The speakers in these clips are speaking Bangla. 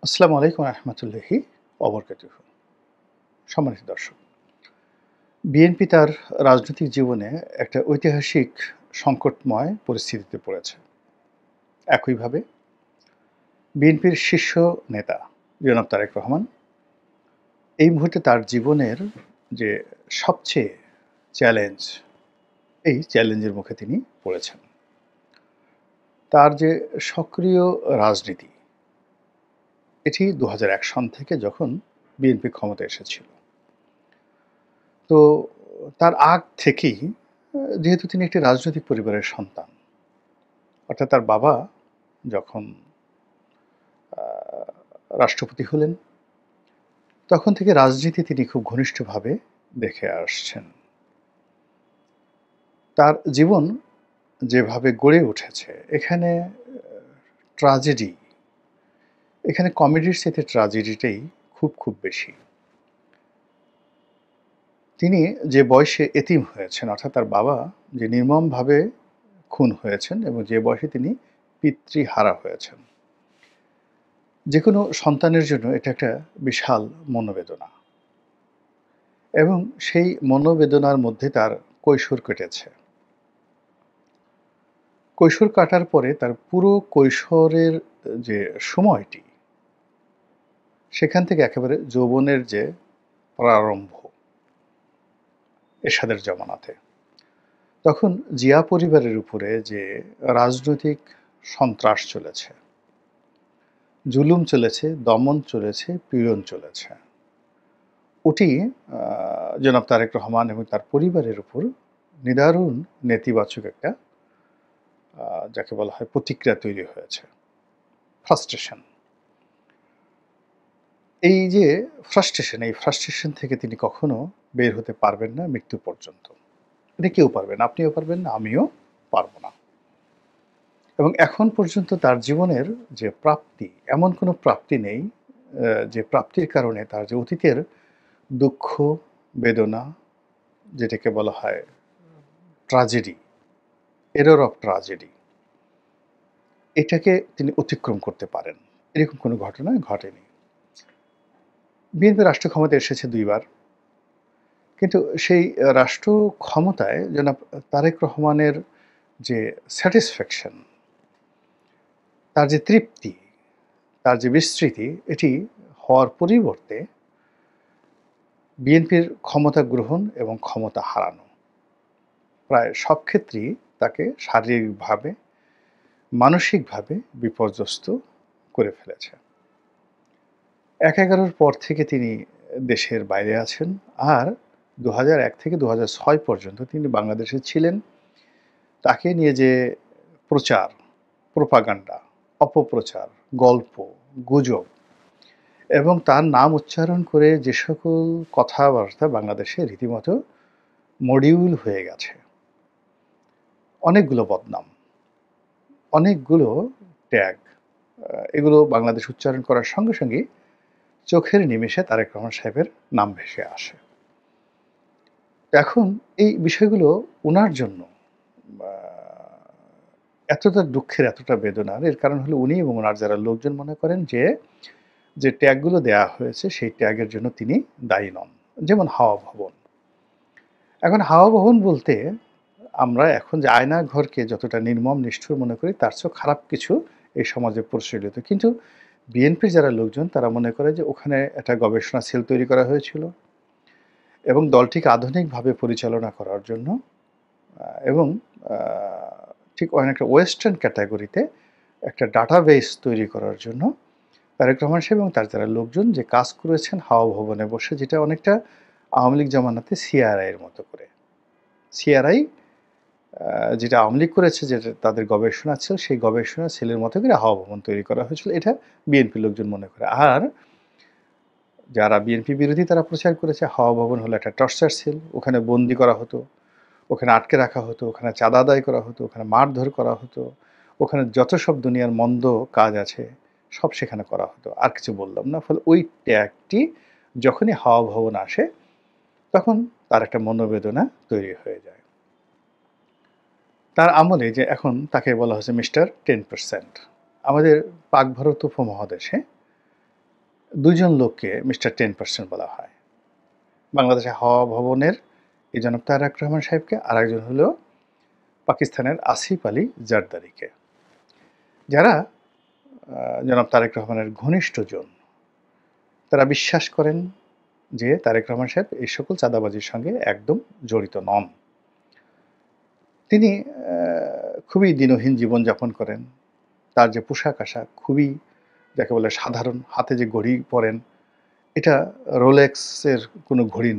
আসসালামু আলাইকুম রহমতুল্লাহি অবরকাতুহ। সম্মানিত দর্শক, বিএনপি তার রাজনৈতিক জীবনে একটা ঐতিহাসিক সংকটময় পরিস্থিতিতে পড়েছে। একইভাবে বিএনপির শীর্ষ নেতা জনাব তারেক রহমান এই মুহূর্তে তার জীবনের যে সবচেয়ে চ্যালেঞ্জ, এই চ্যালেঞ্জের মুখে তিনি পড়েছেন। তার যে সক্রিয় রাজনীতি, এটি ২০০১ সন থেকে যখন বিএনপি ক্ষমতায় এসেছিল। তো তার আগ থেকেই যেহেতু তিনি একটি রাজনৈতিক পরিবারের সন্তান, অর্থাৎ তার বাবা যখন আ রাষ্ট্রপতি হলেন, তখন থেকে রাজনীতি তিনি খুব ঘনিষ্ঠভাবে দেখে আসছেন। তার জীবন যেভাবে গড়ে উঠেছে, এখানে ট্র্যাজেডি, এখানে কমেডির চাইতে ট্র্যাজেডিটাই খুব বেশি। তিনি যে বয়সে এতিম হয়েছেন, অর্থাৎ তার বাবা যে নির্মমভাবে খুন হয়েছেন এবং যে বয়সে তিনি পিতৃহারা হয়েছেন। যেকোনো সন্তানের জন্য এটা একটা বিশাল মনোবেদনা এবং সেই মনোবেদনার মধ্যে তার কৈশোর কেটেছে। কৈশোর কাটার পরে তার পুরো কৈশোরের যে সময়টি, সেখান থেকে একেবারে যৌবনের যে প্রারম্ভ এরশাদের জমানাতে, তখন জিয়া পরিবারের উপরে যে রাজনৈতিক সন্ত্রাস চলেছে, জুলুম চলেছে, দমন চলেছে, পীড়ন চলেছে, ওটি জনাব তারেক রহমান এবং তার পরিবারের উপর নিদারুণ নেতিবাচক একটা যাকে বলা হয় প্রতিক্রিয়া তৈরি হয়েছে, ফ্রাস্ট্রেশন। এই যে ফ্রাস্ট্রেশন, এই ফ্রাস্ট্রেশন থেকে তিনি কখনো বের হতে পারবেন না মৃত্যু পর্যন্ত। এটা কেউ পারবে না, আপনিও পারবেন না, আমিও পারব না। এবং এখন পর্যন্ত তার জীবনের যে প্রাপ্তি, এমন কোনো প্রাপ্তি নেই যে প্রাপ্তির কারণে তার যে অতীতের দুঃখ, বেদনা, যেটাকে বলা হয় ট্র্যাজেডি, এরর অফ ট্র্যাজেডি, এটাকে তিনি অতিক্রম করতে পারেন। এরকম কোনো ঘটনা ঘটেনি। বিএনপি রাষ্ট্র ক্ষমতায় এসেছে ২ বার। কিন্তু সেই রাষ্ট্র ক্ষমতায় জনাব তারেক রহমানের যে স্যাটিসফ্যাকশন, তার যে তৃপ্তি, তার যে বিস্তৃতি, এটি হওয়ার পরিবর্তে বিএনপির ক্ষমতা গ্রহণ এবং ক্ষমতা হারানো, প্রায় সব ক্ষেত্রেই তাকে শারীরিকভাবে, মানসিকভাবে বিপর্যস্ত করে ফেলেছে। ১/১১ পর থেকে তিনি দেশের বাইরে আছেন। আর ২০০১ থেকে ২০০৬ পর্যন্ত তিনি বাংলাদেশে ছিলেন। তাকে নিয়ে যে প্রচার, প্রোপাগান্ডা, অপপ্রচার, গল্প, গুজব এবং তার নাম উচ্চারণ করে যে সকল কথাবার্তা বাংলাদেশে রীতিমতো মডিউল হয়ে গেছে। অনেকগুলো বদনাম, অনেকগুলো ট্যাগ, এগুলো বাংলাদেশ উচ্চারণ করার সঙ্গে চোখের নিমেষে তারেক রহমান সাহেবের নাম ভেসে আসে। এখন এই বিষয়গুলো উনার জন্য আ এতটা দুঃখের, এতটা বেদনার, এর কারণ হলো উনি এবং উনার যারা লোকজন মনে করেন যে ট্যাগগুলো দেয়া হয়েছে সেই ট্যাগের জন্য তিনি দায়ী নন। যেমন হাওয়া ভবন। এখন হাওয়া ভবন বলতে আমরা এখন যে আয়নাঘরকে যতটা নির্মম নিষ্ঠুর মনে করি, তার চেয়েও খারাপ কিছু এই সমাজে প্রচলিত। কিন্তু বিএনপির যারা লোকজন তারা মনে করে যে ওখানে একটা গবেষণা সেল তৈরি করা হয়েছিল এবং দলটিকে আধুনিকভাবে পরিচালনা করার জন্য এবং আ ঠিক অনেকটা ওয়েস্টার্ন ক্যাটেগরিতে একটা ডাটাবেস তৈরি করার জন্য তারেক রহমান সাহেব এবং তার যারা লোকজন যে কাজ করেছেন হাওয়া ভবনে বসে, যেটা অনেকটা আওয়ামী লীগ জামানাতে সিআরআই এর মতো করে। সিআরআই যেটা আওয়ামী লীগ করেছে, যেটা তাদের গবেষণা ছিল, সেই গবেষণা সেলের মতো করে হাওয়া ভবন তৈরি করা হয়েছিল। এটা বিএনপির লোকজন মনে করে। আর যারা বিএনপি বিরোধী তারা প্রচার করেছে হাওয়া ভবন হলো একটা টর্চার সেল। ওখানে বন্দী করা হতো, ওখানে আটকে রাখা হতো, ওখানে চাঁদা আদায় করা হতো, ওখানে মারধর করা হতো, ওখানে যত সব দুনিয়ার মন্দ কাজ আছে সব সেখানে করা হতো। আর কিছু বললাম না। ফলে ওই ট্যাগটি যখনই হাওয়া ভবন আসে তখন তার একটা মনোবেদনা তৈরি হয়ে যায়। তার আমলে যে এখন তাকে বলা হচ্ছে মিস্টার 10%। আমাদের পাক ভারত উপমহাদেশে দুইজন লোককে মিস্টার 10% বলা হয়। বাংলাদেশে হাওয়া ভবনের এই জনাব তারেক রহমান সাহেবকে, আর একজন হলো পাকিস্তানের আসিফ আলী জারদারিকে, যারা জনাব তারেক রহমানের ঘনিষ্ঠজন। তারা বিশ্বাস করেন যে তারেক রহমান সাহেব এই সকল চাঁদাবাজির সঙ্গে একদম জড়িত নন। তিনি খুবই দীনহীন জীবনযাপন করেন। তার যে পোশাক আশাক খুবই যাকে বলে সাধারণ, হাতে যে ঘড়ি পরেন এটা রোলেক্সের কোনো ঘড়ি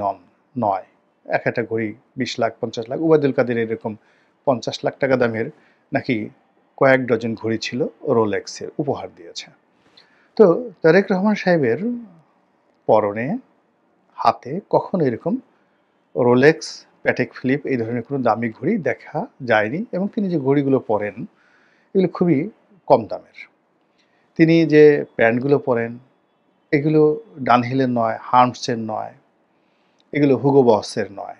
নয়। এক একটা ঘড়ি 20 লাখ 50 লাখ, ওবায়দুল কাদের এরকম 50 লাখ টাকা দামের নাকি কয়েক ডজন ঘড়ি ছিল রোলেক্সের, উপহার দিয়েছে। তো তারেক রহমান সাহেবের পরনে হাতে কখনো এরকম রোলেক্স, প্যাটেক ফিলিপ এই ধরনের কোনো দামি ঘড়ি দেখা যায়নি, এবং তিনি যে ঘড়িগুলো পরেন এগুলো খুবই কম দামের। তিনি যে প্যান্টগুলো পরেন এগুলো ডানহিলের নয়, হার্মসের নয়, এগুলো হুগো বসের নয়,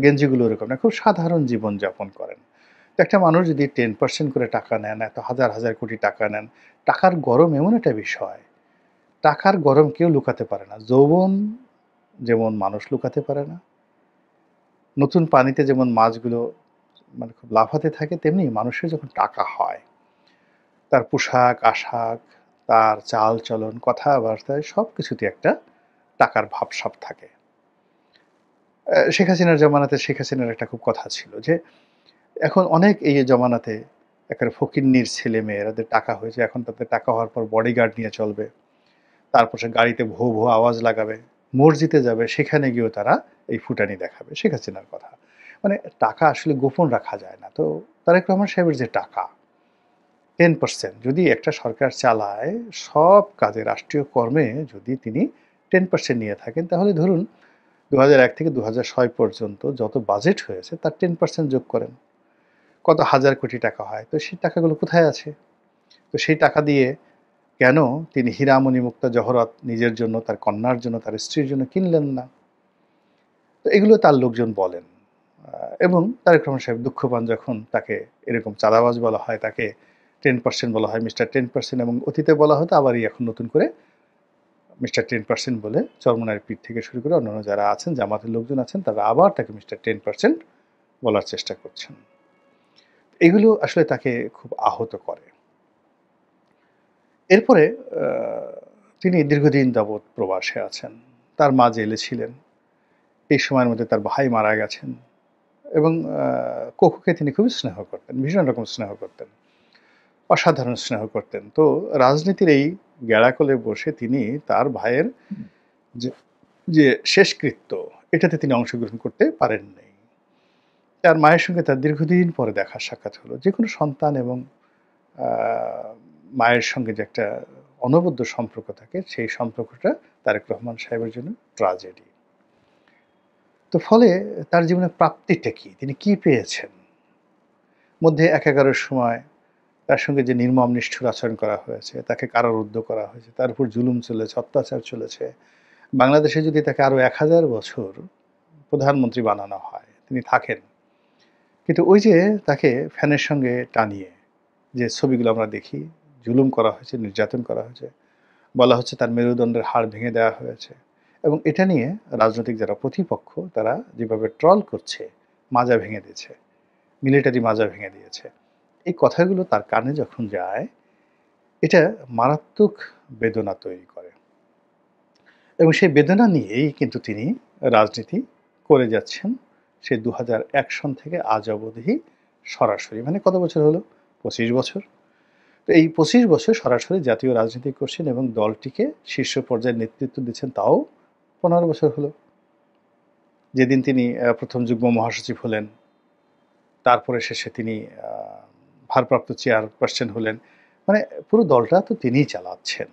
গেঞ্জিগুলো এরকম না, খুব সাধারণ জীবনযাপন করেন। তো একটা মানুষ যদি 10% করে টাকা নেন, এত হাজার হাজার কোটি টাকা নেন, টাকার গরম এমন একটা বিষয়, টাকার গরম কেউ লুকাতে পারে না। যৌবন যেমন মানুষ লুকাতে পারে না, নতুন পানিতে যেমন মাছগুলো মানে খুব লাফাতে থাকে, তেমনি মানুষের যখন টাকা হয় তার পোশাক আশাক, তার চাল চলন, কথাবার্তায় সব কিছুতে একটা টাকার ভাবসাব থাকে। শেখ হাসিনার জমানাতে শেখ হাসিনার একটা খুব কথা ছিল যে এখন অনেক এই জমানাতে একেবারে ফকিন্নির ছেলে মেয়েরাদের টাকা হয়েছে, এখন তাদের টাকা হওয়ার পর বডিগার্ড নিয়ে চলবে, তারপর সে গাড়িতে ভো ভো আওয়াজ লাগাবে, মসজিদে যাবে, সেখানে গিয়েও তারা এই ফুটানি দেখাবে। শেখ হাসিনার কথা মানে টাকা আসলে গোপন রাখা যায় না। তো তারেক রহমান সাহেবের যে টাকা 10%, যদি একটা সরকার চালায় সব কাজে রাষ্ট্রীয় কর্মে যদি তিনি 10% নিয়ে থাকেন, তাহলে ধরুন 2001 থেকে 2006 পর্যন্ত যত বাজেট হয়েছে তার 10% যোগ করেন, কত হাজার কোটি টাকা হয়। তো সেই টাকাগুলো কোথায় আছে? তো সেই টাকা দিয়ে কেন তিনি হীরামণি মুক্তা জহরত নিজের জন্য, তার কন্যার জন্য, তার স্ত্রীর জন্য কিনলেন না? তো এগুলো তার লোকজন বলেন। এবং তারেক রহমান সাহেব দুঃখ পান যখন তাকে এরকম চাঁদাবাজ বলা হয়, তাকে 10% বলা হয়, মিস্টার 10%, এবং অতীতে বলা হতো, আবারই এখন নতুন করে মিস্টার 10% বলে চরমোনাইয়ের পীর থেকে শুরু করে অন্যান্য যারা আছেন, জামাতের লোকজন আছেন, তারা আবার তাকে মিস্টার 10% বলার চেষ্টা করছেন। এগুলো আসলে তাকে খুব আহত করে। এরপরে তিনি দীর্ঘদিন যাবৎ প্রবাসে আছেন। তার মা জেলে ছিলেন। এই সময়ের মধ্যে তার ভাই মারা গেছেন, এবং কোকোকে তিনি খুবই স্নেহ করতেন, ভীষণ রকম স্নেহ করতেন, অসাধারণ স্নেহ করতেন। তো রাজনীতির এই গ্যাড়াকলে বসে তিনি তার ভাইয়ের যে যে শেষকৃত্য, এটাতে তিনি অংশগ্রহণ করতে পারেন নাই। তার মায়ের সঙ্গে তার দীর্ঘদিন পরে দেখা সাক্ষাৎ হলো। যেকোনো সন্তান এবং আ মায়ের সঙ্গে যে একটা অনবদ্য সম্পর্ক থাকে, সেই সম্পর্কটা তারেক রহমান সাহেবের জন্য ট্র্যাজেডি। তো ফলে তার জীবনে প্রাপ্তিটা কি? তিনি কি পেয়েছেন? মধ্যে একাগারের সময় তার সঙ্গে যে নির্মম নিষ্ঠুর আচরণ করা হয়েছে, তাকে কারারুদ্ধ করা হয়েছে, তার উপর জুলুম চলেছে, অত্যাচার চলেছে। বাংলাদেশে যদি তাকে আরো 1000 বছর প্রধানমন্ত্রী বানানো হয়, তিনি থাকেন। কিন্তু ওই যে তাকে ফ্যানের সঙ্গে টানিয়ে যে ছবিগুলো আমরা দেখি, জুলুম করা হয়েছে, নির্যাতন করা হয়েছে, বলা হচ্ছে তার মেরুদণ্ডের হাড় ভেঙে দেওয়া হয়েছে, এবং এটা নিয়ে রাজনৈতিক যারা প্রতিপক্ষ তারা যেভাবে ট্রল করছে, মাজা ভেঙে দিয়েছে, মিলিটারি মাজা ভেঙে দিয়েছে, এই কথাগুলো তার কানে যখন যায় এটা মারাত্মক বেদনা তৈরি করে, এবং সেই বেদনা নিয়েই কিন্তু তিনি রাজনীতি করে যাচ্ছেন সে 2001 সন থেকে আজ অবধি সরাসরি। মানে কত বছর হলো? 25 বছর। তো এই 25 বছর সরাসরি জাতীয় রাজনীতি করছেন এবং দলটিকে শীর্ষ পর্যায়ে নেতৃত্ব দিচ্ছেন, তাও 15 বছর হলো। যেদিন তিনি প্রথম যুগ্ম মহাসচিব হলেন, তারপরে শেষে তিনি ভারপ্রাপ্ত চেয়ারপারসন হলেন। মানে পুরো দলটা তো তিনিই চালাচ্ছেন।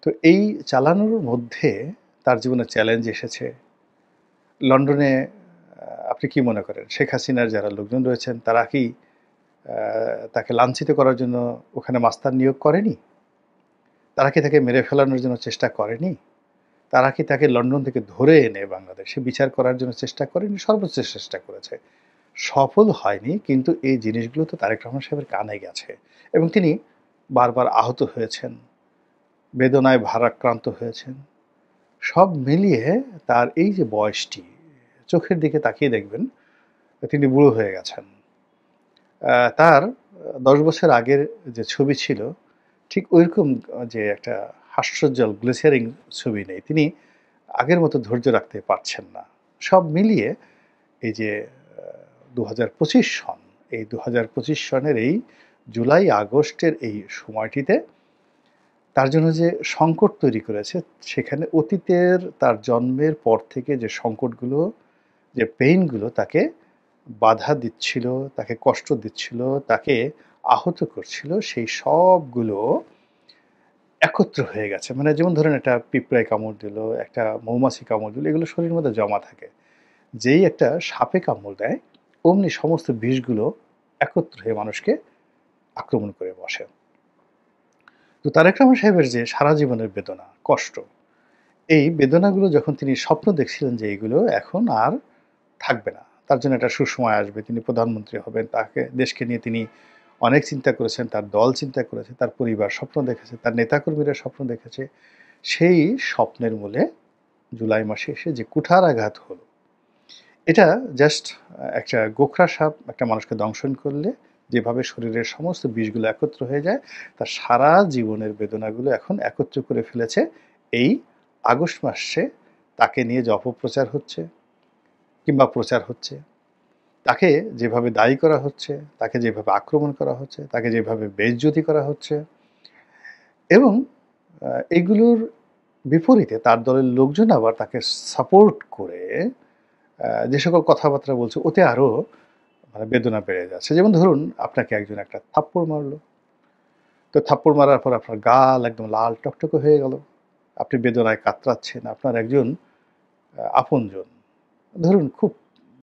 তো এই চালানোর মধ্যে তার জীবনে চ্যালেঞ্জ এসেছে। লন্ডনে আপনি কি মনে করেন শেখ হাসিনার যারা লোকজন রয়েছেন তারা কি তাকে লাঞ্ছিত করার জন্য ওখানে মাস্তান নিয়োগ করেনি? তারা কি তাকে মেরে ফেলানোর জন্য চেষ্টা করেনি? তারা কি তাকে লন্ডন থেকে ধরে এনে বাংলাদেশে বিচার করার জন্য চেষ্টা করেনি? সর্বোচ্চ চেষ্টা করেছে। সফল হয়নি, কিন্তু এই জিনিসগুলো তো তারেক রহমান সাহেবের কানে গেছে, এবং তিনি বারবার আহত হয়েছেন, বেদনায় ভারাক্রান্ত হয়েছেন। সব মিলিয়ে তার এই যে বয়সটি, চোখের দিকে তাকিয়ে দেখবেন তিনি বুড়ো হয়ে গেছেন। তার ১০ বছর আগের যে ছবি ছিল, ঠিক ঐরকম যে একটা হাস্যোজ্জ্বল গ্লিসারিং ছবি নেই। তিনি আগের মতো ধৈর্য রাখতে পারছেন না। সব মিলিয়ে এই যে ২০২৫ সন, এই ২০২৫ সনের এই জুলাই আগস্টের এই সময়টিতে তার জন্য যে সংকট তৈরি করেছে, সেখানে অতীতের তার জন্মের পর থেকে যে সংকটগুলো, যে পেইনগুলো তাকে বাধা দিচ্ছিল, তাকে কষ্ট দিচ্ছিল, তাকে আহত করছিল, সেই সবগুলো একত্র হয়ে গেছে। মানে যেমন ধরেন একটা পিঁপড়ায় কামড় দিল, একটা মৌমাছি কামড় দিল, এগুলো শরীরের মধ্যে জমা থাকে। যেই একটা সাপে কামড় দেয়, অমনি সমস্ত বিষগুলো একত্র হয়ে মানুষকে আক্রমণ করে বসে। তো তারেক রহমান সাহেবের যে সারা জীবনের বেদনা, কষ্ট, এই বেদনাগুলো যখন তিনি স্বপ্ন দেখছিলেন যে এগুলো এখন আর থাকবে না। তার জন্য একটা সুসময় আসবে, তিনি প্রধানমন্ত্রী হবেন, তাকে দেশকে নিয়ে তিনি অনেক চিন্তা করেছেন, তার দল চিন্তা করেছে, তার পরিবার স্বপ্ন দেখেছে, তার নেতাকর্মীরা স্বপ্ন দেখেছে। সেই স্বপ্নের মূলে জুলাই মাসে এসে যে কুঠারাঘাত হলো, এটা জাস্ট একটা গোখরা সাপ একটা মানুষকে দংশন করলে যেভাবে শরীরের সমস্ত বিষগুলো একত্র হয়ে যায়, তার সারা জীবনের বেদনাগুলো এখন একত্র করে ফেলেছে এই আগস্ট মাসে। তাকে নিয়ে যে অপপ্রচার হচ্ছে কিংবা প্রচার হচ্ছে, তাকে যেভাবে দায়ী করা হচ্ছে, তাকে যেভাবে আক্রমণ করা হচ্ছে, তাকে যেভাবে বেইজ্জতি করা হচ্ছে, এবং এগুলোর বিপরীতে তার দলের লোকজন আবার তাকে সাপোর্ট করে যে সকল কথাবার্তা বলছে, ওতে আরও মানে বেদনা বেড়ে যাচ্ছে। যেমন ধরুন, আপনাকে একজন একটা থাপ্পড় মারলো, তো থাপ্পড় মারার পর আপনার গাল একদম লাল টকটকে হয়ে গেল, আপনি বেদনায় কাতরাচ্ছেন। আপনার একজন আপনজন, ধরুন খুব